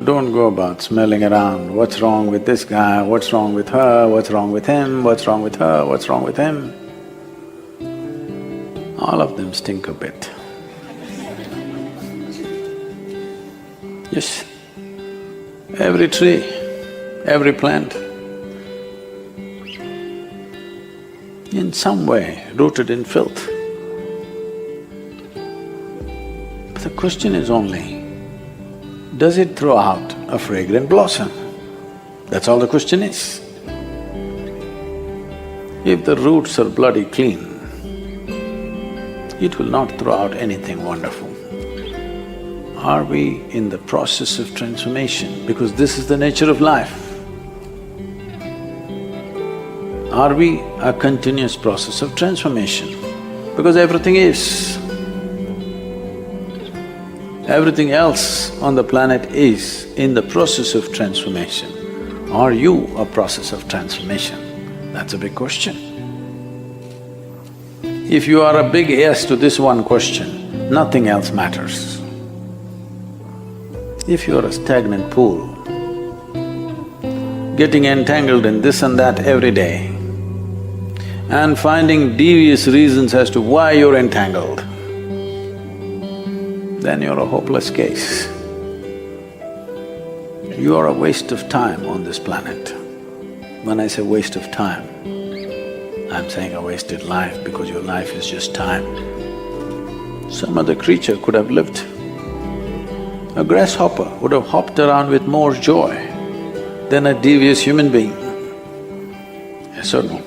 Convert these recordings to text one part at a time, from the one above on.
Don't go about smelling around, what's wrong with this guy, what's wrong with her, what's wrong with him, what's wrong with her, what's wrong with him. All of them stink a bit. Yes, every tree, every plant, in some way rooted in filth. But the question is only, does it throw out a fragrant blossom? That's all the question is. If the roots are bloody clean, it will not throw out anything wonderful. Are we in the process of transformation? Because this is the nature of life. Are we a continuous process of transformation? Because everything is. Everything else on the planet is in the process of transformation. Are you a process of transformation? That's a big question. If you are a big yes to this one question, nothing else matters. If you are a stagnant pool, getting entangled in this and that every day, and finding devious reasons as to why you're entangled, then you're a hopeless case. You are a waste of time on this planet. When I say waste of time, I'm saying a wasted life because your life is just time. Some other creature could have lived. A grasshopper would have hopped around with more joy than a devious human being. Yes or no?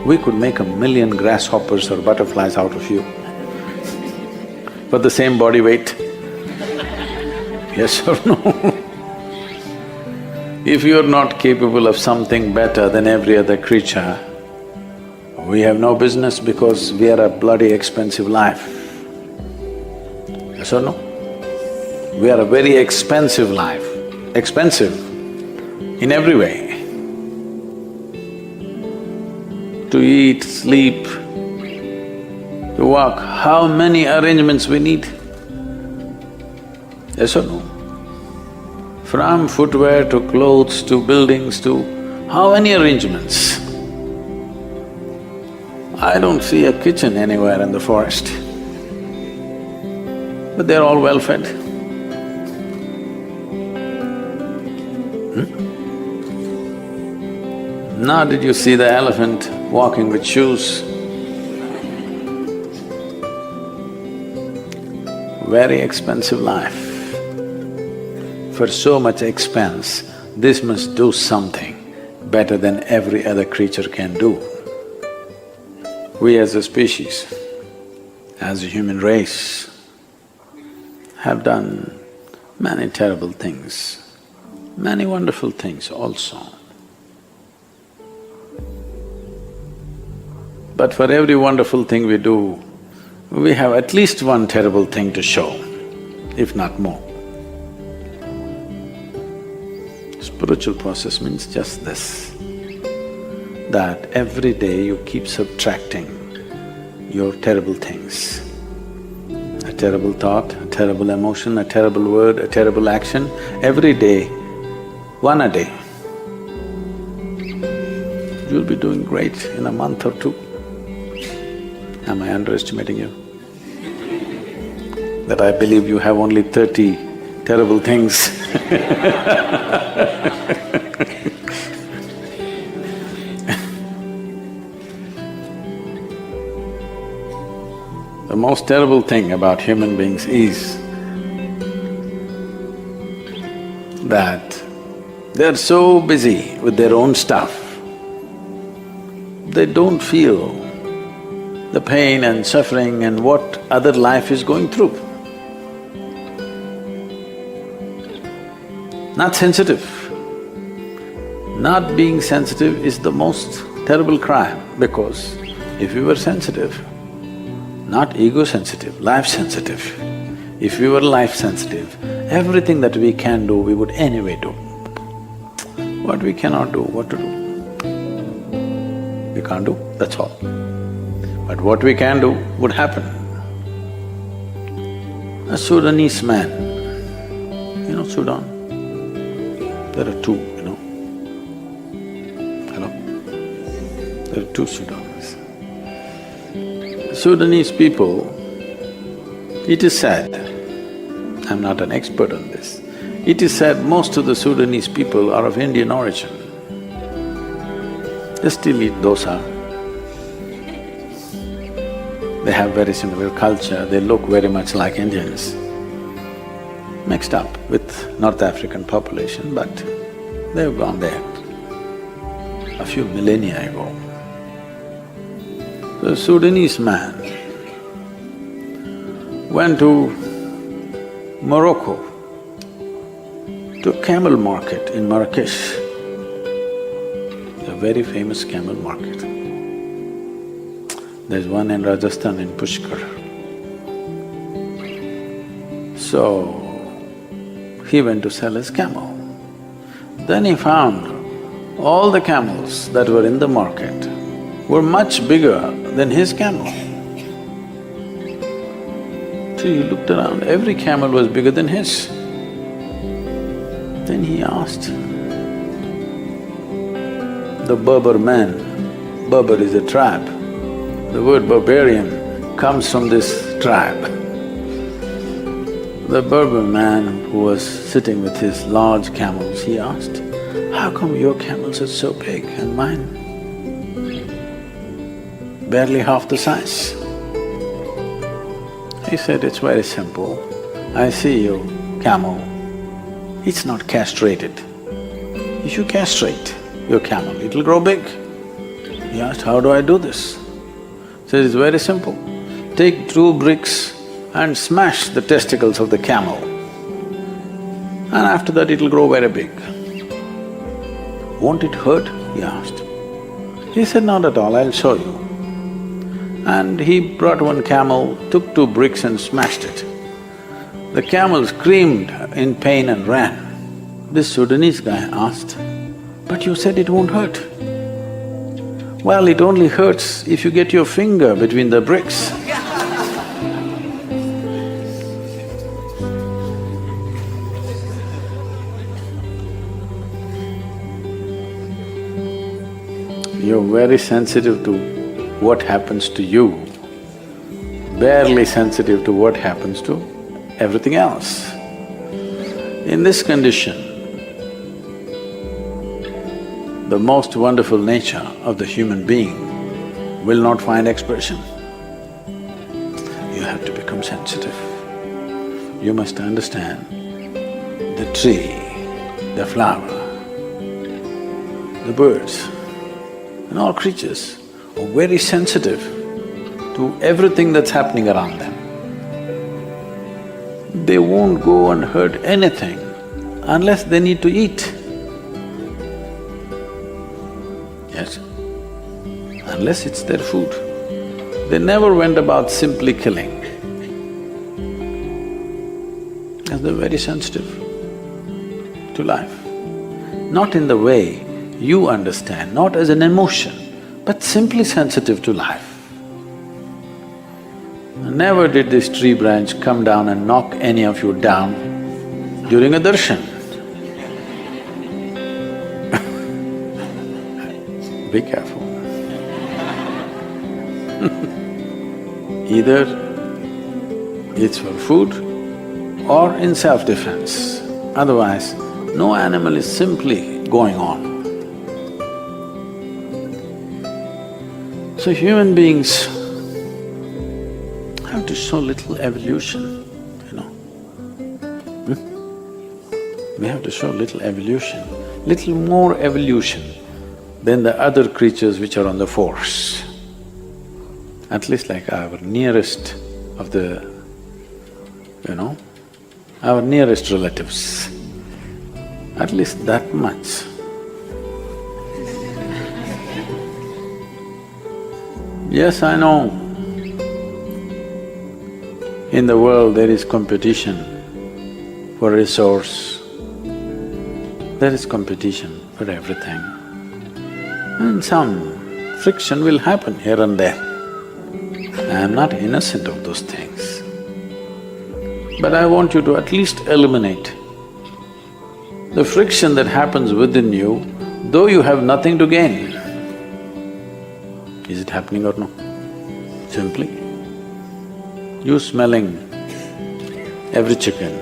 We could make 1,000,000 grasshoppers or butterflies out of you for the same body weight. Yes or no? If you're not capable of something better than every other creature, we have no business because we are a bloody expensive life. Yes or no? We are a very expensive life, expensive in every way. To eat, sleep, to walk, how many arrangements we need? Yes or no? From footwear to clothes to buildings to… how many arrangements? I don't see a kitchen anywhere in the forest, but they're all well fed. Now did you see the elephant walking with shoes? Very expensive life. For so much expense, this must do something better than every other creature can do. We as a species, as a human race, have done many terrible things, many wonderful things also. But for every wonderful thing we do, we have at least one terrible thing to show, if not more. Spiritual process means just this, that every day you keep subtracting your terrible things. A terrible thought, a terrible emotion, a terrible word, a terrible action, every day, one a day. You'll be doing great in a month or two. Am I underestimating you? That I believe you have only 30 terrible things The most terrible thing about human beings is that they're so busy with their own stuff, they don't feel the pain and suffering and what other life is going through. Not sensitive. Not being sensitive is the most terrible crime, because if we were sensitive, not ego-sensitive, life-sensitive, if we were life-sensitive, everything that we can do, we would anyway do. What we cannot do, what to do? We can't do, that's all. But what we can do would happen. A Sudanese man Sudan? There are two, Hello? There are two Sudanese. Sudanese people, it is said, I'm not an expert on this, it is said most of the Sudanese people are of Indian origin. They still eat dosa. They have very similar culture, they look very much like Indians, mixed up with North African population, but they've gone there a few millennia ago. The Sudanese man went to Morocco, to a camel market in Marrakesh, a very famous camel market. There's one in Rajasthan in Pushkar. So, he went to sell his camel. Then he found all the camels that were in the market were much bigger than his camel. So he looked around, every camel was bigger than his. Then he asked the Berber man, Berber is a tribe, the word barbarian comes from this tribe. The Berber man who was sitting with his large camels, he asked, how come your camels are so big and mine barely half the size? He said, it's very simple. I see your camel, it's not castrated. If you castrate your camel, it'll grow big. He asked, how do I do this? He said, it's very simple. Take 2 bricks and smash the testicles of the camel, and after that it'll grow very big. Won't it hurt? He asked. He said, not at all, I'll show you. And he brought one camel, took 2 bricks and smashed it. The camel screamed in pain and ran. This Sudanese guy asked, but you said it won't hurt. Well, it only hurts if you get your finger between the bricks. You're very sensitive to what happens to you, barely sensitive to what happens to everything else. In this condition, the most wonderful nature of the human being will not find expression. You have to become sensitive. You must understand the tree, the flower, the birds, and all creatures are very sensitive to everything that's happening around them. They won't go and hurt anything unless they need to eat. Yes, unless it's their food. They never went about simply killing. And they're very sensitive to life. Not in the way you understand, not as an emotion, but simply sensitive to life. Never did this tree branch come down and knock any of you down during a darshan. Be careful. Either it's for food or in self-defense. Otherwise, no animal is simply going on. So human beings have to show little evolution, We have to show little evolution, little more evolution than the other creatures which are on the force. At least like our nearest of the, our nearest relatives, at least that much. Yes, I know, in the world there is competition for resource, there is competition for everything. And some friction will happen here and there. I am not innocent of those things. But I want you to at least eliminate The friction that happens within you, though you have nothing to gain, is it happening or no? Simply, you smelling every chicken,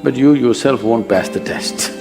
but you yourself won't pass the test.